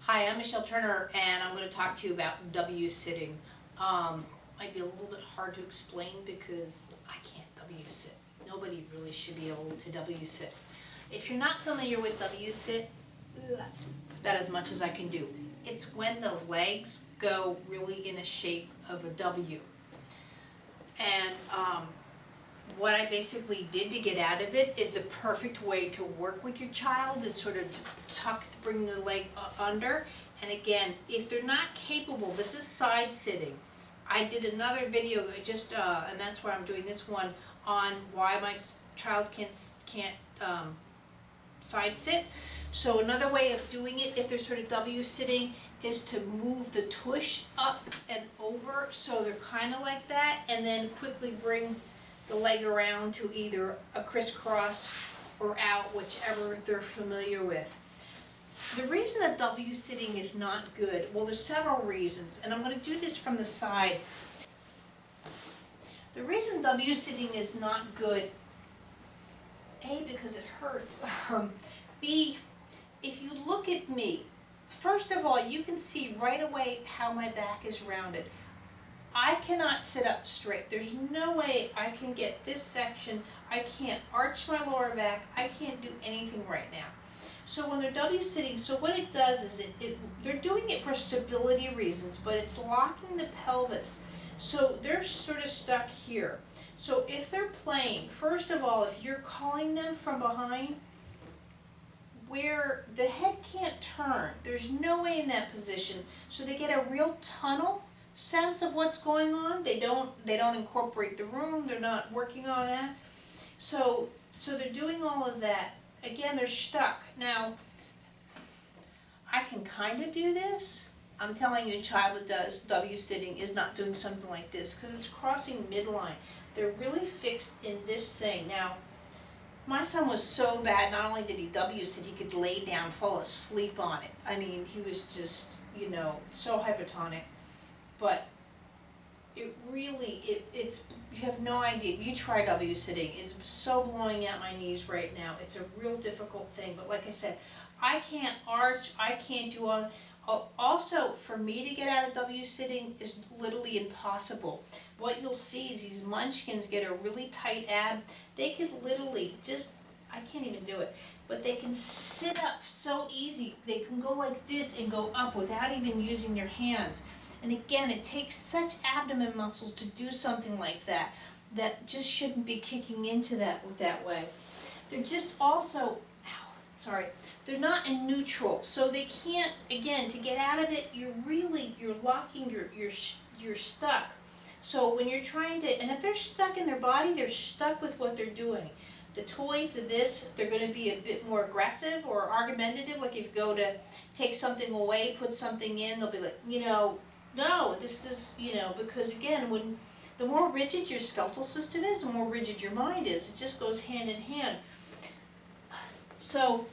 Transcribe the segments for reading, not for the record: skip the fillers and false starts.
Hi, I'm Michelle Turner, and I'm going to talk to you about W sitting. Might be a little bit hard to explain because I can't W sit. Nobody really should be able to W sit. If you're not familiar with W sit, about as much as I can do. It's when the legs go really in a shape of a W. And what I basically did to get out of it is the perfect way to work with your child is sort of to bring the leg under. And again, if they're not capable, this is side sitting. I did another video and that's why I'm doing this one on why my child can't side sit. So another way of doing it, if they're sort of W sitting, is to move the tush up and over so they're kind of like that, and then quickly bring the leg around to either a crisscross or out, whichever they're familiar with. The reason that W sitting is not good, well, there's several reasons, and I'm going to do this from the side. The reason W sitting is not good, A, because it hurts, B, if you look at me, first of all, you can see right away how my back is rounded. I cannot sit up straight. There's no way I can get this section. I can't arch my lower back. I can't do anything right now. So when they're W sitting, so what it does is they're doing it for stability reasons, but it's locking the pelvis. So they're sort of stuck here. So if they're playing, first of all, if you're calling them from behind, where the head can't turn, there's no way in that position. So they get a real tunnel sense of what's going on. They don't incorporate the room. They're not working on that. So they're doing all of that. Again, they're stuck. Now, I can kind of do this. I'm telling you, a child that does W sitting is not doing something like this because it's crossing midline. They're really fixed in this thing. Now, my son was so bad, not only did he W sit, he could lay down, fall asleep on it. I mean, he was just, so hypotonic. But it really, it's you have no idea. You try W sitting. It's so blowing out my knees right now. It's a real difficult thing. But like I said, I can't arch. I can't do all. Also, for me to get out of W sitting is literally impossible. What you'll see is these munchkins get a really tight ab. They could literally I can't even do it, but they can sit up so easy. They can go like this and go up without even using their hands. And again, it takes such abdomen muscles to do something like that just shouldn't be kicking into that way. They're just also, they're not in neutral, so they can't, again, to get out of it, you're locking, you're stuck. So when you're trying to, and if they're stuck in their body, they're stuck with what they're doing. The toys of this, they're going to be a bit more aggressive or argumentative, like if you go to take something away, put something in, they'll be like, no, this is, because again, the more rigid your skeletal system is, the more rigid your mind is. It just goes hand in hand. So,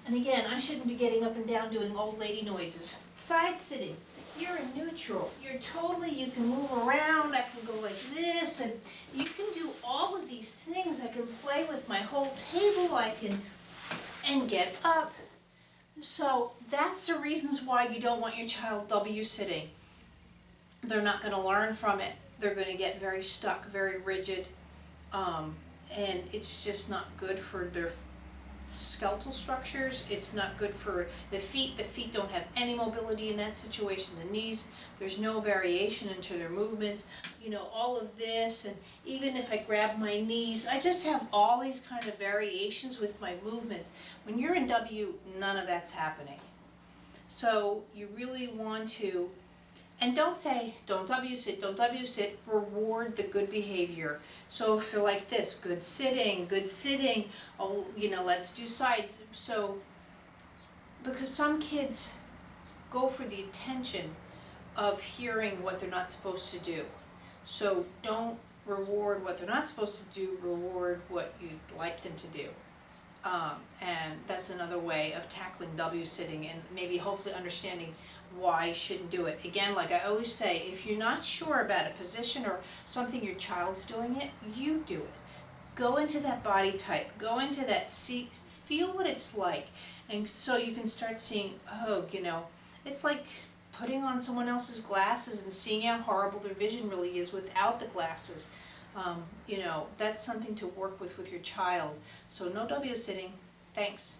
and again, I shouldn't be getting up and down doing old lady noises. Side sitting, you're in neutral. You can move around, I can go like this, and you can do all of these things. I can play with my whole table, and get up. So that's the reasons why you don't want your child W sitting. They're not going to learn from it. They're going to get very stuck, very rigid, and it's just not good for their skeletal structures. It's not good for the feet. The feet don't have any mobility in that situation. The knees, there's no variation into their movements. All of this, and even if I grab my knees, I just have all these kind of variations with my movements. When you're in W, none of that's happening. So you really want to, and don't say, don't W sit, reward the good behavior. So if you're like this, good sitting, oh, let's do sides. So, because some kids go for the attention of hearing what they're not supposed to do. So don't reward what they're not supposed to do, reward what you'd like them to do. And that's another way of tackling W sitting and maybe hopefully understanding why you shouldn't do it. Again, like I always say, if you're not sure about a position or something your child's doing it, you do it. Go into that body type, go into that seat, feel what it's like. And so you can start seeing, It's like putting on someone else's glasses and seeing how horrible their vision really is without the glasses. You know, that's something to work with your child. So no W sitting. Thanks.